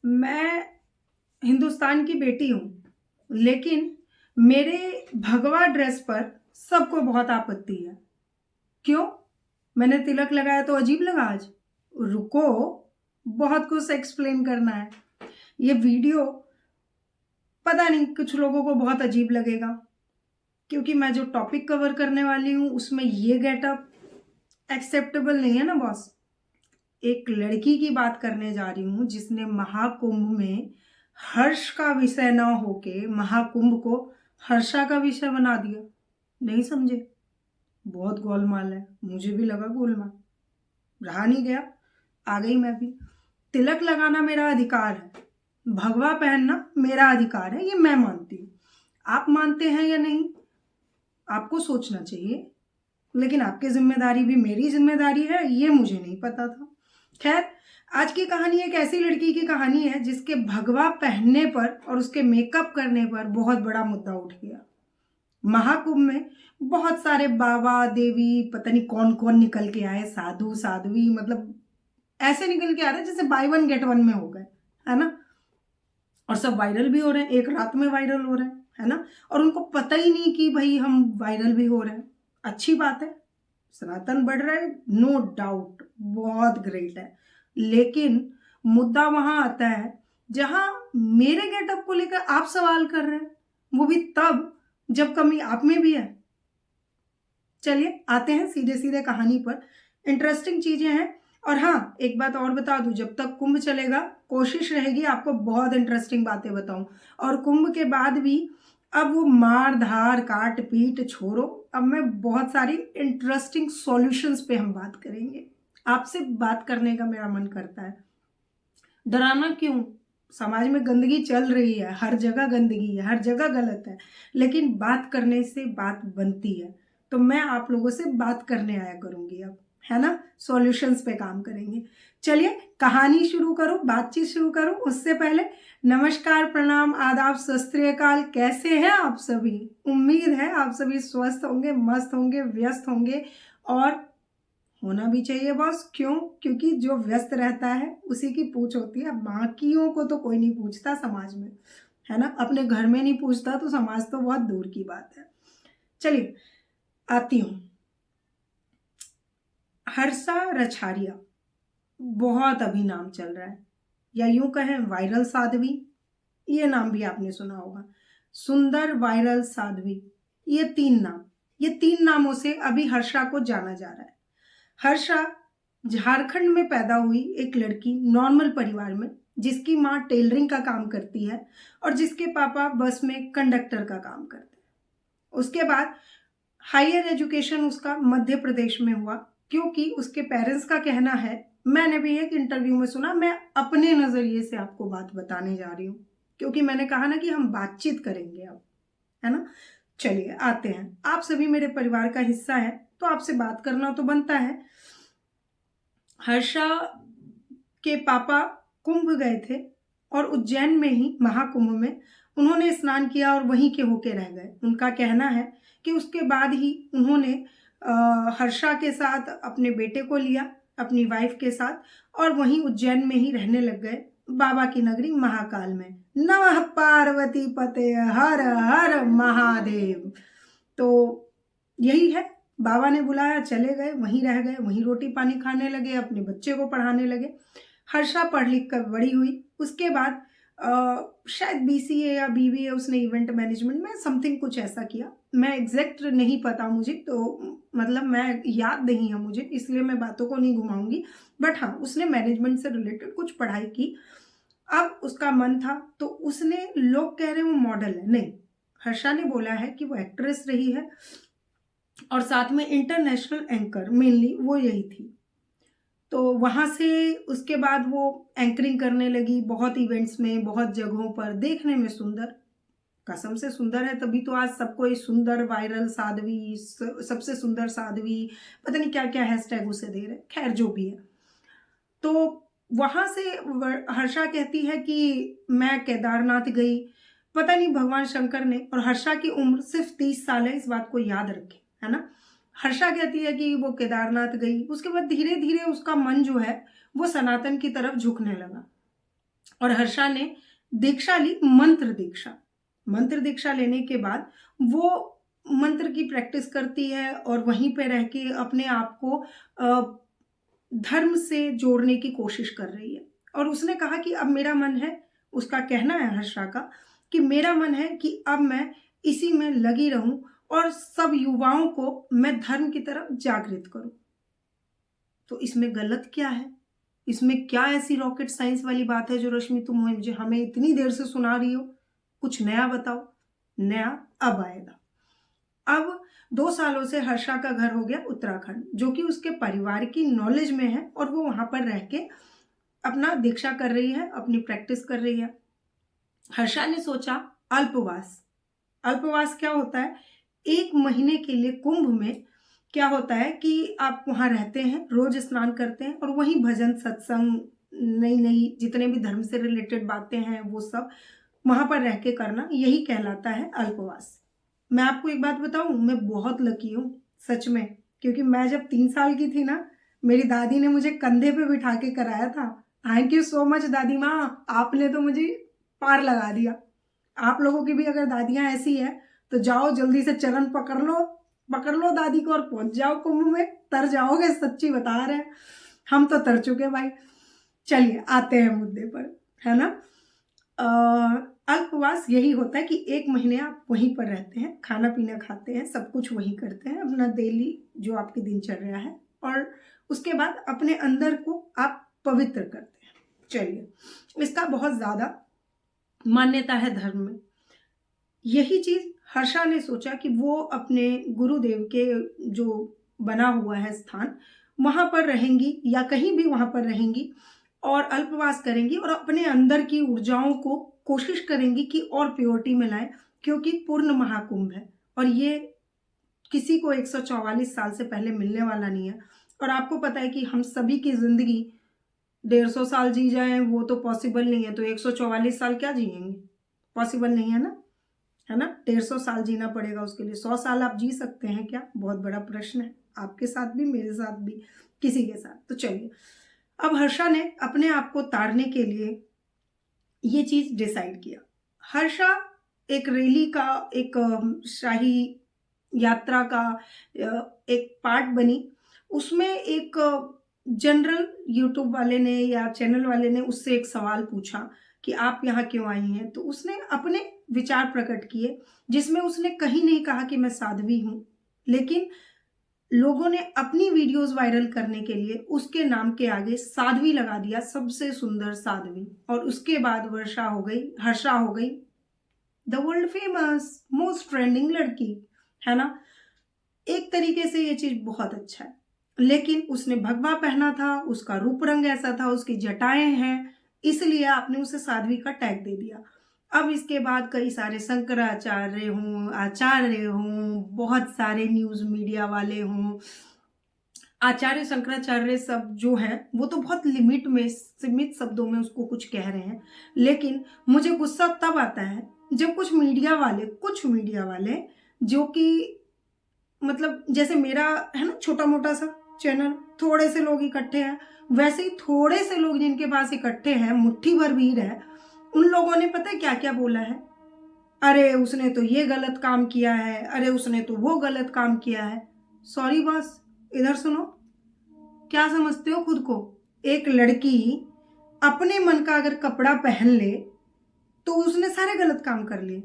मैं हिंदुस्तान की बेटी हूँ, लेकिन मेरे भगवा ड्रेस पर सबको बहुत आपत्ति है। क्यों? मैंने तिलक लगाया तो अजीब लगा आज? रुको, बहुत कुछ एक्सप्लेन करना है। ये वीडियो पता नहीं कुछ लोगों को बहुत अजीब लगेगा, क्योंकि मैं जो टॉपिक कवर करने वाली हूँ उसमें ये गेटअप एक्सेप्टेबल नहीं है ना बॉस। एक लड़की की बात करने जा रही हूँ जिसने महाकुंभ में हर्ष का विषय ना होके महाकुंभ को हर्षा का विषय बना दिया। नहीं समझे? बहुत गोलमाल है। मुझे भी लगा गोलमाल, रहा नहीं गया, आ गई मैं भी। तिलक लगाना मेरा अधिकार है, भगवा पहनना मेरा अधिकार है, ये मैं मानती हूँ। आप मानते हैं या नहीं आपको सोचना चाहिए, लेकिन आपकी जिम्मेदारी भी मेरी जिम्मेदारी है, ये मुझे नहीं पता था। खैर, आज की कहानी एक ऐसी लड़की की कहानी है जिसके भगवा पहनने पर और उसके मेकअप करने पर बहुत बड़ा मुद्दा उठ गया। महाकुंभ में बहुत सारे बाबा देवी पता नहीं कौन कौन निकल के आए, साधु साध्वी, मतलब ऐसे निकल के आ रहे जैसे बाय वन गेट वन में हो गए, है ना। और सब वायरल भी हो रहे हैं, एक रात में वायरल हो रहे हैं, है ना। और उनको पता ही नहीं कि भाई हम वायरल भी हो रहे हैं। अच्छी बात है, सनातन बढ़ रहा है, नो डाउट, बहुत ग्रेट है। लेकिन मुद्दा वहां आता है जहां मेरे गेटअप को लेकर आप सवाल कर रहे हैं, वो भी तब जब कमी आप में भी है। चलिए आते हैं सीधे सीधे कहानी पर, इंटरेस्टिंग चीजें हैं। और हाँ, एक बात और बता दूं, जब तक कुंभ चलेगा कोशिश रहेगी आपको बहुत इंटरेस्टिंग बातें बताऊं। और कुंभ के बाद भी अब वो मार धार काट पीट छोड़ो, अब मैं बहुत सारी इंटरेस्टिंग सॉल्यूशंस पे हम बात करेंगे। आपसे बात करने का मेरा मन करता है। डराना क्यों? समाज में गंदगी चल रही है, हर जगह गंदगी है, हर जगह गलत है, लेकिन बात करने से बात बनती है। तो मैं आप लोगों से बात करने आया करूंगी अब, है ना। सॉल्यूशंस पे काम करेंगे। चलिए कहानी शुरू करो, बातचीत शुरू करो। उससे पहले नमस्कार, प्रणाम, आदाब, सत श्री अकाल। कैसे हैं आप सभी? उम्मीद है आप सभी स्वस्थ होंगे, मस्त होंगे, व्यस्त होंगे, और होना भी चाहिए बॉस। क्यों? क्योंकि जो व्यस्त रहता है उसी की पूछ होती है। बाकियों को तो कोई नहीं पूछता समाज में, है ना। अपने घर में नहीं पूछता तो समाज तो बहुत दूर की बात है। चलिए आती हूं। हर्षा रछारिया बहुत अभी नाम चल रहा है, या यूं कहें वायरल साध्वी, ये नाम भी आपने सुना होगा। सुंदर वायरल साध्वी, ये तीन नामों से अभी हर्षा को जाना जा रहा है। हर्षा झारखंड में पैदा हुई एक लड़की, नॉर्मल परिवार में, जिसकी माँ टेलरिंग का काम करती है और जिसके पापा बस में कंडक्टर का काम करते हैं। उसके बाद हायर एजुकेशन उसका मध्य प्रदेश में हुआ, क्योंकि उसके पेरेंट्स का कहना है, मैंने भी एक इंटरव्यू में सुना, मैं अपने नजरिए से आपको बात बताने जा रही हूँ, क्योंकि मैंने कहा ना कि हम बातचीत करेंगे अब, है ना। चलिए आते हैं, आप सभी मेरे परिवार का हिस्सा है तो आपसे बात करना तो बनता है। हर्षा के पापा कुंभ गए थे और उज्जैन में ही महाकुंभ में उन्होंने स्नान किया और वहीं के होके रह गए। उनका कहना है कि उसके बाद ही उन्होंने हर्षा के साथ अपने बेटे को लिया, अपनी वाइफ के साथ, और वहीं उज्जैन में ही रहने लग गए, बाबा की नगरी महाकाल में। नमः पार्वती पते, हर हर महादेव। तो यही है, बाबा ने बुलाया, चले गए, वहीं रह गए, वहीं रोटी पानी खाने लगे, अपने बच्चे को पढ़ाने लगे। हर्षा पढ़ लिख कर बड़ी हुई। उसके बाद शायद बीसीए या बीबीए उसने इवेंट मैनेजमेंट में समथिंग कुछ ऐसा किया, मैं एग्जैक्ट नहीं पता मुझे, तो मतलब मैं याद नहीं है मुझे, इसलिए मैं बातों को नहीं घुमाऊंगी। बट हाँ, उसने मैनेजमेंट से रिलेटेड कुछ पढ़ाई की। अब उसका मन था तो उसने, लोग कह रहे हैं वो मॉडल है, नहीं, हर्षा ने बोला है कि वो एक्ट्रेस रही है और साथ में इंटरनेशनल एंकर, मेनली वो यही थी। तो वहां से उसके बाद वो एंकरिंग करने लगी बहुत इवेंट्स में, बहुत जगहों पर, देखने में सुंदर, कसम से सुंदर है, तभी तो आज सबको ये सुंदर वायरल साध्वी, सबसे सुंदर साध्वी, पता नहीं क्या क्या हैशटैग उसे दे रहे। खैर जो भी है, तो वहां से हर्षा कहती है कि मैं केदारनाथ गई, पता नहीं भगवान शंकर ने, और हर्षा की उम्र सिर्फ 30 साल है, इस बात को याद रखें, है ना। हर्षा कहती है कि वो केदारनाथ गई। उसके बाद धीरे धीरे उसका मन जो है वो सनातन की तरफ झुकने लगा। और हर्षा ने दीक्षा ली, मंत्र दीक्षा। मंत्र दीक्षा लेने के बाद वो मंत्र की प्रैक्टिस करती है और वहीं पे रह के अपने आप को धर्म से जोड़ने की कोशिश कर रही है। और उसने कहा कि अब मेरा मन है, उसका कहना है हर्षा का, कि मेरा मन है कि अब मैं इसी में लगी रहूं और सब युवाओं को मैं धर्म की तरफ जागृत करूं। तो इसमें गलत क्या है? इसमें क्या ऐसी रॉकेट साइंस वाली बात है जो रश्मि तुम मुझे हमें इतनी देर से सुना रही हो? कुछ नया बताओ। नया अब आएगा। अब 2 सालों से हर्षा का घर हो गया उत्तराखंड, जो कि उसके परिवार की नॉलेज में है, और वो वहां पर रह के अपना दीक्षा कर रही है, अपनी प्रैक्टिस कर रही है। हर्षा ने सोचा अल्पवास। अल्पवास क्या होता है? 1 महीने के लिए कुंभ में क्या होता है कि आप वहां रहते हैं, रोज स्नान करते हैं और वहीं भजन सत्संग, नई नई जितने भी धर्म से रिलेटेड बातें हैं वो सब वहां पर रह के करना, यही कहलाता है अल्पवास। मैं आपको एक बात बताऊं, मैं बहुत लकी हूं सच में, क्योंकि मैं जब 3 साल की थी ना, मेरी दादी ने मुझे कंधे पे बिठा के कराया था। थैंक यू सो मच दादी माँ, आपने तो मुझे पार लगा दिया। आप लोगों की भी अगर दादियां ऐसी है तो जाओ जल्दी से चरण पकड़ लो दादी को और पहुंच जाओ कुंभ में, तर जाओगे, सच्ची बता रहे हैं। हम तो तर चुके भाई। चलिए आते हैं मुद्दे पर, है ना। अल्पवास यही होता है कि 1 महीने आप वहीं पर रहते हैं, खाना पीना खाते हैं, सब कुछ वहीं करते हैं, अपना डेली जो आपकी दिनचर्या है, और उसके बाद अपने अंदर को आप पवित्र करते हैं। चलिए, इसका बहुत ज्यादा मान्यता है धर्म में। यही चीज हर्षा ने सोचा कि वो अपने गुरुदेव के जो बना हुआ है स्थान, वहां पर रहेंगी या कहीं भी वहां पर रहेंगी और अल्पवास करेंगी और अपने अंदर की ऊर्जाओं को कोशिश करेंगी कि और प्योरिटी में लाएं, क्योंकि पूर्ण महाकुंभ है और ये किसी को 144 साल से पहले मिलने वाला नहीं है। और आपको पता है कि हम सभी की जिंदगी 150 साल जी जाए वो तो पॉसिबल नहीं है, तो 144 साल क्या जिएंगे? पॉसिबल नहीं है ना, है ना। 150 साल जीना पड़ेगा उसके लिए। 100 साल आप जी सकते हैं क्या? बहुत बड़ा प्रश्न है, आपके साथ भी, मेरे साथ भी, किसी के साथ। तो चलिए, अब हर्षा ने अपने आप को तारने के लिए ये चीज डिसाइड किया। हर्षा एक रैली का, एक शाही यात्रा का एक पार्ट बनी। उसमें एक जनरल यूट्यूब वाले ने या चैनल वाले ने उससे एक सवाल पूछा कि आप यहाँ क्यों आई हैं, तो उसने अपने विचार प्रकट किए, जिसमें उसने कहीं नहीं कहा कि मैं साध्वी हूं, लेकिन लोगों ने अपनी वीडियोस वायरल करने के लिए उसके नाम के आगे साध्वी लगा दिया, सबसे सुंदर साध्वी। और उसके बाद हर्षा हो गई the world famous most trending लड़की, है ना। एक तरीके से ये चीज बहुत अच्छा है, लेकिन उसने भगवा पहना था, उसका रूप रंग ऐसा था, उसकी जटाएं हैं, इसलिए आपने उसे साध्वी का टैग दे दिया। अब इसके बाद कई सारे शंकराचार्य हों, आचार्य हों, बहुत सारे न्यूज मीडिया वाले हों, आचार्य शंकराचार्य सब जो है वो तो बहुत लिमिट में, सीमित शब्दों में उसको कुछ कह रहे हैं, लेकिन मुझे गुस्सा तब आता है जब कुछ मीडिया वाले जो कि मतलब जैसे मेरा है ना छोटा मोटा सा चैनल, थोड़े से लोग इकट्ठे हैं, वैसे ही थोड़े से लोग जिनके पास इकट्ठे हैं, मुट्ठी भर भीड़ है, उन लोगों ने पता है क्या क्या बोला है? अरे उसने तो ये गलत काम किया है, अरे उसने तो वो गलत काम किया है। सॉरी बॉस, इधर सुनो, क्या समझते हो खुद को? एक लड़की अपने मन का अगर कपड़ा पहन ले तो उसने सारे गलत काम कर लिए,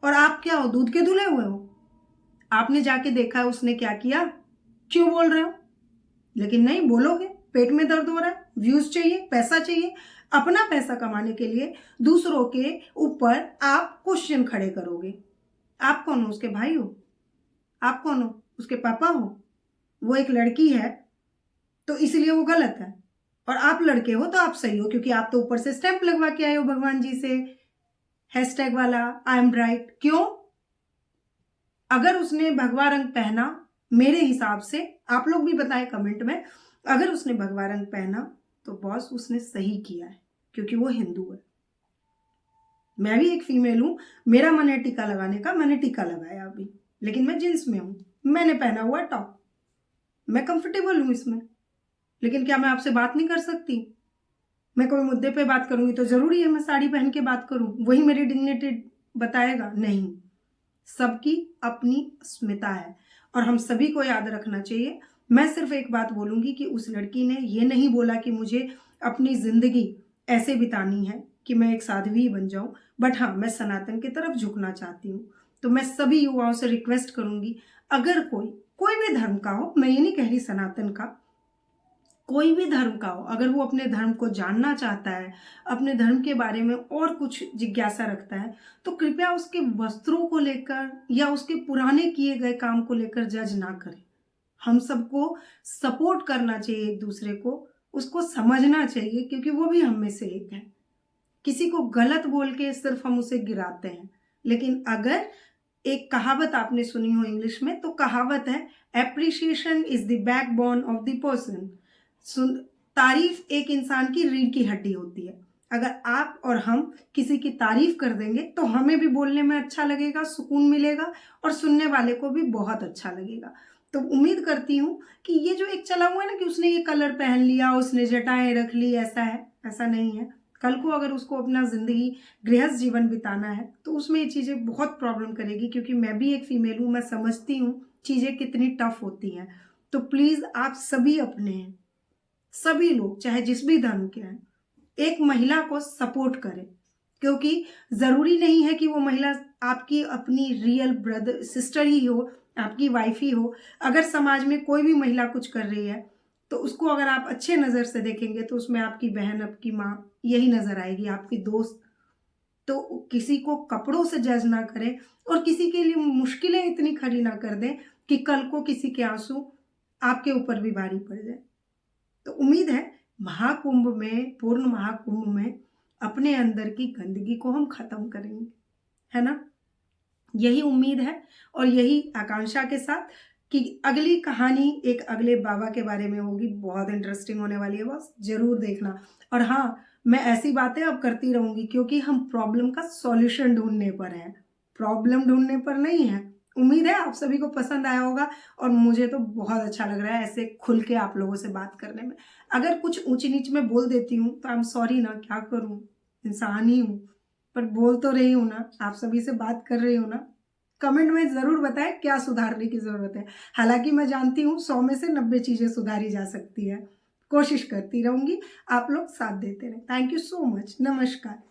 और आप क्या हो, दूध के धुले हुए हो? आपने जाके देखा है उसने क्या किया? क्यों बोल रहे हो? लेकिन नहीं बोलोगे, पेट में दर्द हो रहा है, व्यूज चाहिए, पैसा चाहिए। अपना पैसा कमाने के लिए दूसरों के ऊपर आप क्वेश्चन खड़े करोगे। आप कौन हो? उसके भाई हो? आप कौन हो? उसके पापा हो? वो एक लड़की है तो इसलिए वो गलत है, और आप लड़के हो तो आप सही हो, क्योंकि आप तो ऊपर से स्टैंप लगवा के आए हो भगवान जी से, हैशटैग वाला आई एम राइट। क्यों? अगर उसने भगवा रंग पहना, मेरे हिसाब से आप लोग भी बताएं कमेंट में, अगर उसने भगवा रंग पहना तो बॉस उसने सही किया है, क्योंकि वो हिंदू है। मैं भी एक फीमेल हूं, मेरा मन है टीका लगाने का, मैंने टीका लगाया अभी, लेकिन मैं जींस में हूं, मैंने पहना हुआ टॉप, मैं कंफर्टेबल हूं इसमें। लेकिन क्या मैं आपसे बात नहीं कर सकती? मैं कोई मुद्दे पे बात करूंगी तो जरूरी है मैं साड़ी पहन के बात करूं, वही मेरी डिग्निटी बताएगा? नहीं। सबकी अपनी अस्मिता है और हम सभी को याद रखना चाहिए। मैं सिर्फ एक बात बोलूंगी कि उस लड़की ने ये नहीं बोला कि मुझे अपनी जिंदगी ऐसे बितानी है कि मैं एक साध्वी ही बन जाऊं, बट हाँ, मैं सनातन की तरफ झुकना चाहती हूँ। तो मैं सभी युवाओं से रिक्वेस्ट करूंगी, अगर कोई भी धर्म का हो, मैं ये नहीं कह रही सनातन का, कोई भी धर्म का हो, अगर वो अपने धर्म को जानना चाहता है, अपने धर्म के बारे में और कुछ जिज्ञासा रखता है, तो कृपया उसके वस्त्रों को लेकर या उसके पुराने किए गए काम को लेकर जज ना करें। हम सबको सपोर्ट करना चाहिए एक दूसरे को, उसको समझना चाहिए, क्योंकि वो भी हम में से एक है। किसी को गलत बोल के सिर्फ हम उसे गिराते हैं। लेकिन अगर एक कहावत आपने सुनी हो इंग्लिश में, तो कहावत है, appreciation is the backbone of the person. तारीफ एक इंसान की रीढ़ की हड्डी होती है। अगर आप और हम किसी की तारीफ कर देंगे तो हमें भी बोलने में अच्छा लगेगा, सुकून मिलेगा और सुनने वाले को भी बहुत अच्छा लगेगा। तो उम्मीद करती हूँ कि ये जो एक चला हुआ है ना कि उसने ये कलर पहन लिया, उसने जटाएं रख ली, ऐसा है, ऐसा नहीं है। कल को अगर उसको अपना जिंदगी गृहस्थ जीवन बिताना है तो उसमें ये चीज़ें बहुत प्रॉब्लम करेगी, क्योंकि मैं भी एक फीमेल हूँ, मैं समझती हूँ चीज़ें कितनी टफ होती हैं। तो प्लीज़ आप सभी अपने हैं, सभी लोग चाहे जिस भी धर्म के हैं, एक महिला को सपोर्ट करें, क्योंकि ज़रूरी नहीं है कि वो महिला आपकी अपनी रियल ब्रदर सिस्टर ही हो, आपकी वाइफ ही हो। अगर समाज में कोई भी महिला कुछ कर रही है तो उसको अगर आप अच्छे नज़र से देखेंगे तो उसमें आपकी बहन, आपकी माँ यही नज़र आएगी, आपकी दोस्त। तो किसी को कपड़ों से जज ना करें और किसी के लिए मुश्किलें इतनी खड़ी ना कर दें कि कल को किसी के आंसू आपके ऊपर भी भारी पड़ जाए। तो उम्मीद है महाकुंभ में, पूर्ण महाकुंभ में अपने अंदर की गंदगी को हम खत्म करेंगे, है ना? यही उम्मीद है और यही आकांक्षा के साथ कि अगली कहानी एक अगले बाबा के बारे में होगी, बहुत इंटरेस्टिंग होने वाली है, बस जरूर देखना। और हाँ, मैं ऐसी बातें अब करती रहूंगी क्योंकि हम प्रॉब्लम का सॉल्यूशन ढूंढने पर हैं, प्रॉब्लम ढूंढने पर नहीं है। उम्मीद है आप सभी को पसंद आया होगा और मुझे तो बहुत अच्छा लग रहा है ऐसे खुल के आप लोगों से बात करने में। अगर कुछ ऊंच नीच में बोल देती हूँ तो आई एम सॉरी ना, क्या करूँ, इंसान ही हूँ, पर बोल तो रही हूँ ना, आप सभी से बात कर रही हूँ ना। कमेंट में ज़रूर बताएं क्या सुधारने की ज़रूरत है। हालांकि मैं जानती हूँ 100 में से 90 चीज़ें सुधारी जा सकती है। कोशिश करती रहूँगी, आप लोग साथ देते रहें। Thank you so much. नमस्कार।